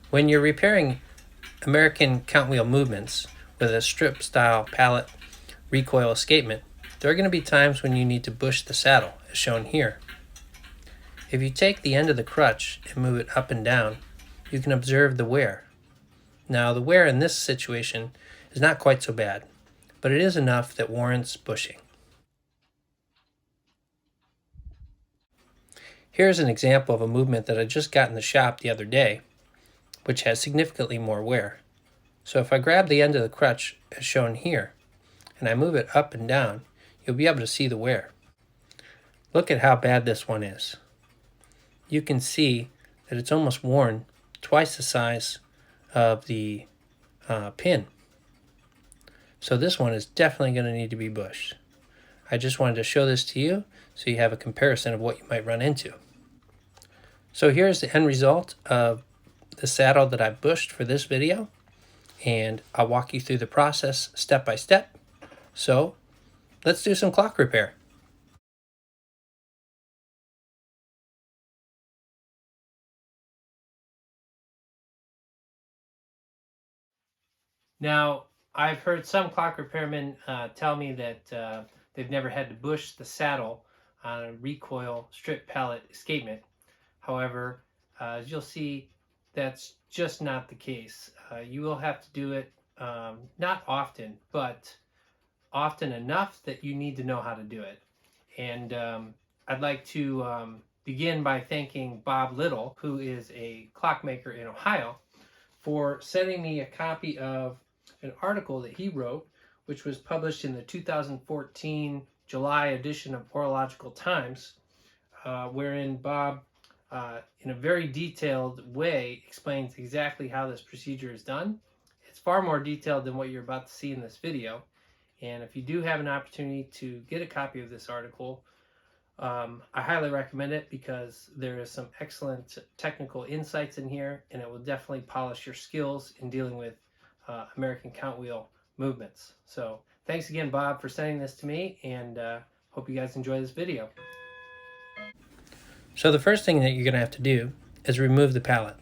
When you're repairing American count wheel movements with a strip style pallet recoil escapement, there are going to be times when you need to bush the saddle, as shown here. If you take the end of the crutch and move it up and down, you can observe the wear. Now, the wear in this situation is not quite so bad, but it is enough that warrants bushing. Here's an example of a movement that I just got in the shop the other day, which has significantly more wear. So if I grab the end of the crutch, as shown here, and I move it up and down, you'll be able to see the wear. Look at how bad this one is. You can see that it's almost worn twice the size of the pin. So this one is definitely going to need to be bushed. I just wanted to show this to you so you have a comparison of what you might run into. So here's the end result of the saddle that I bushed for this video, and I'll walk you through the process step by step. So let's do some clock repair. Now, I've heard some clock repairmen tell me that they've never had to bush the saddle on a recoil strip pallet escapement. However, as you'll see, that's just not the case. You will have to do it not often, but often enough that you need to know how to do it. And I'd like to begin by thanking Bob Little, who is a clockmaker in Ohio, for sending me a copy of an article that he wrote, which was published in the 2014 July edition of Horological Times, wherein Bob, in a very detailed way, explains exactly how this procedure is done. It's far more detailed than what you're about to see in this video. And if you do have an opportunity to get a copy of this article, I highly recommend it because there is some excellent technical insights in here, and it will definitely polish your skills in dealing with American count wheel movements. So thanks again, Bob, for sending this to me, and hope you guys enjoy this video. So the first thing that you're going to have to do is remove the pallet.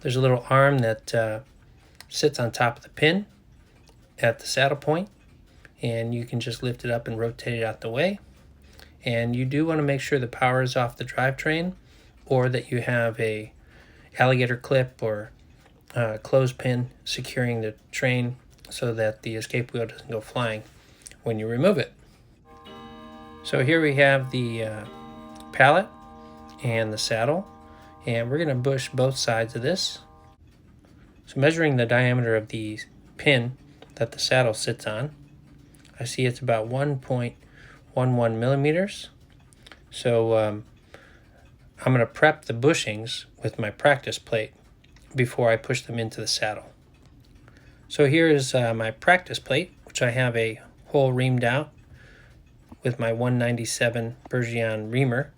There's a little arm that sits on top of the pin at the saddle point, and you can just lift it up and rotate it out the way. And you do want to make sure the power is off the drivetrain, or that you have a alligator clip or clothespin securing the train so that the escape wheel doesn't go flying when you remove it. So here we have the pallet and the saddle, and we're going to bush both sides of this. So measuring the diameter of the pin that the saddle sits on, I see it's about 1.11 millimeters. So I'm going to prep the bushings with my practice plate before I push them into the saddle. So here is my practice plate, which I have a hole reamed out with my 197 Bergeon reamer.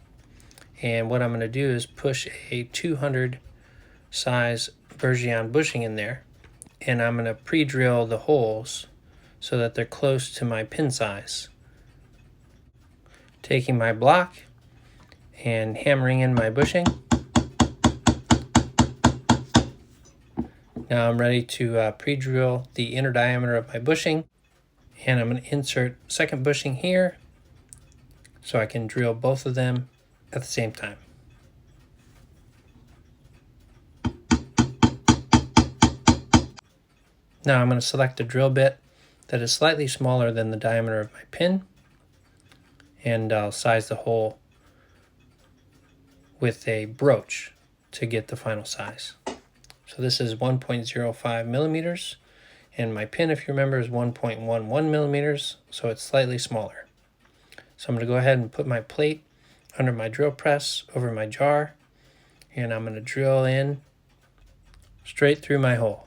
And what I'm going to do is push a 200 size Bergeon bushing in there, and I'm going to pre-drill the holes so that they're close to my pin size. Taking my block and hammering in my bushing. Now I'm ready to pre-drill the inner diameter of my bushing, and I'm going to insert second bushing here so I can drill both of them at the same time. Now I'm going to select a drill bit that is slightly smaller than the diameter of my pin, and I'll size the hole with a broach to get the final size. So this is 1.05 millimeters, and my pin, if you remember, is 1.11 millimeters, so it's slightly smaller. So I'm going to go ahead and put my plate under my drill press over my jar, and I'm going to drill in straight through my hole.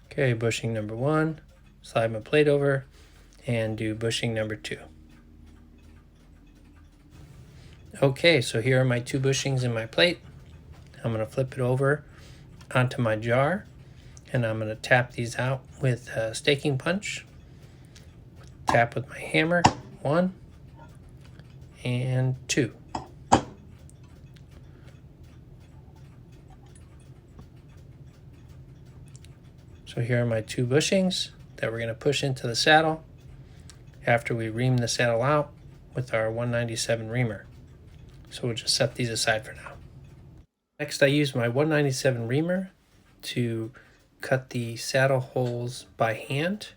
Okay, bushing number 1, slide my plate over, and do bushing number 2. Okay, so here are my 2 bushings in my plate. I'm going to flip it over onto my jar, and I'm going to tap these out with a staking punch. Tap with my hammer, 1 and 2. So here are my 2 bushings that we're going to push into the saddle after we ream the saddle out with our 197 reamer. So we'll just set these aside for now. Next, I use my 197 reamer to cut the saddle holes by hand,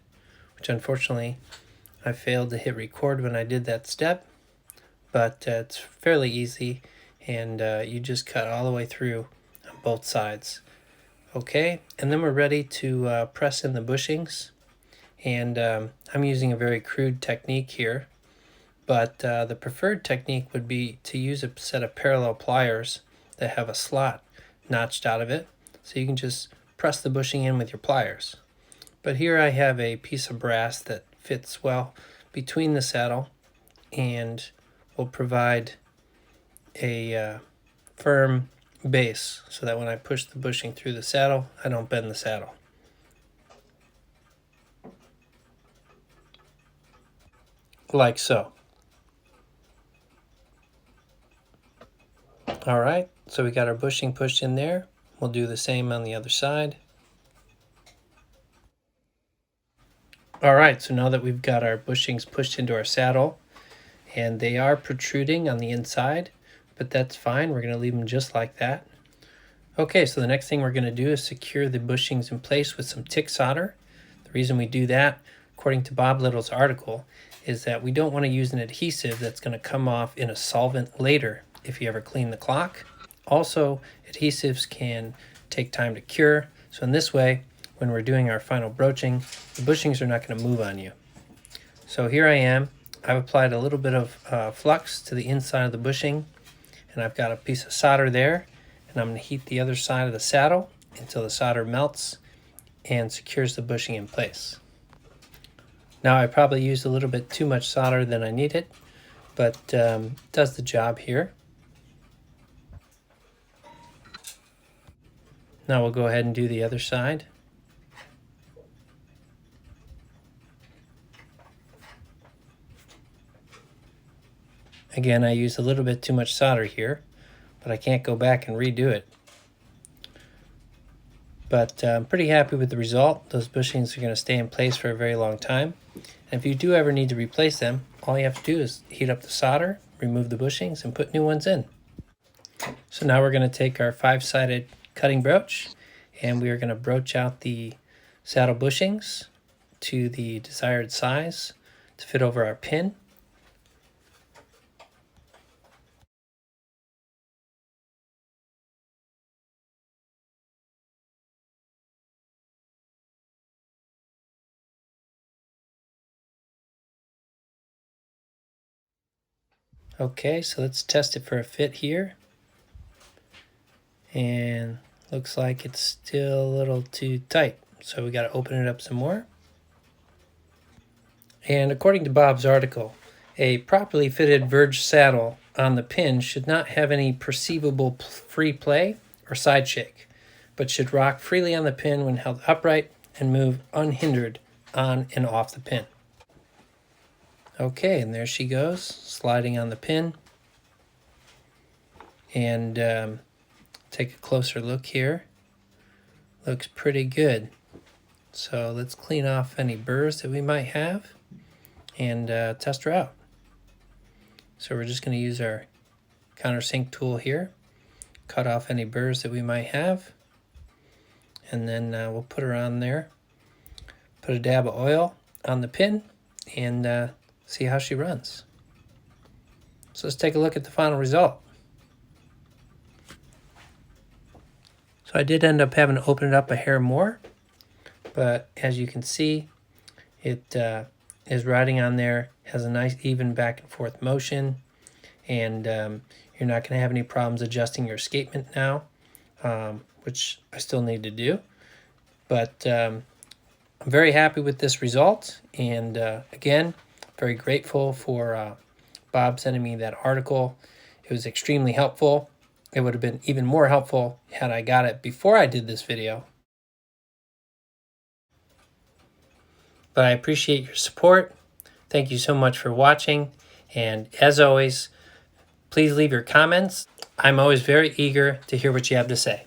which unfortunately I failed to hit record when I did that step, but it's fairly easy, and you just cut all the way through on both sides. Okay, and then we're ready to press in the bushings, and I'm using a very crude technique here, but the preferred technique would be to use a set of parallel pliers that have a slot notched out of it, so you can just press the bushing in with your pliers. But here I have a piece of brass that fits well between the saddle and will provide a firm base so that when I push the bushing through the saddle, I don't bend the saddle. Like so. All right, so we got our bushing pushed in there. We'll do the same on the other side. All right, so now that we've got our bushings pushed into our saddle, and they are protruding on the inside, but that's fine. We're going to leave them just like that. Okay, so the next thing we're going to do is secure the bushings in place with some tick solder. The reason we do that, according to Bob Little's article, is that we don't want to use an adhesive that's going to come off in a solvent later if you ever clean the clock. Also, adhesives can take time to cure, so in this way, when we're doing our final broaching, the bushings are not going to move on you. So here I am. I've applied a little bit of flux to the inside of the bushing, and I've got a piece of solder there, and I'm going to heat the other side of the saddle until the solder melts and secures the bushing in place. Now I probably used a little bit too much solder than I needed, but does the job here. Now we'll go ahead and do the other side. Again, I used a little bit too much solder here, but I can't go back and redo it. But I'm pretty happy with the result. Those bushings are going to stay in place for a very long time. And if you do ever need to replace them, all you have to do is heat up the solder, remove the bushings, and put new ones in. So now we're going to take our 5-sided cutting broach, and we are going to broach out the saddle bushings to the desired size to fit over our pin. Okay, so let's test it for a fit here. And looks like it's still a little too tight. So we got to open it up some more. And according to Bob's article, a properly fitted verge saddle on the pin should not have any perceivable free play or side shake, but should rock freely on the pin when held upright and move unhindered on and off the pin. Okay, and there she goes, sliding on the pin. And take a closer look here. Looks pretty good. So let's clean off any burrs that we might have and test her out. So we're just going to use our countersink tool here, cut off any burrs that we might have, and then we'll put her on there, put a dab of oil on the pin, and see how she runs. So let's take a look at the final result. So I did end up having to open it up a hair more, but as you can see, it is riding on there, has a nice even back and forth motion, and you're not going to have any problems adjusting your escapement now, which I still need to do. But I'm very happy with this result, and again, very grateful for Bob sending me that article. It was extremely helpful. It would have been even more helpful had I got it before I did this video. But I appreciate your support. Thank you so much for watching. And as always, please leave your comments. I'm always very eager to hear what you have to say.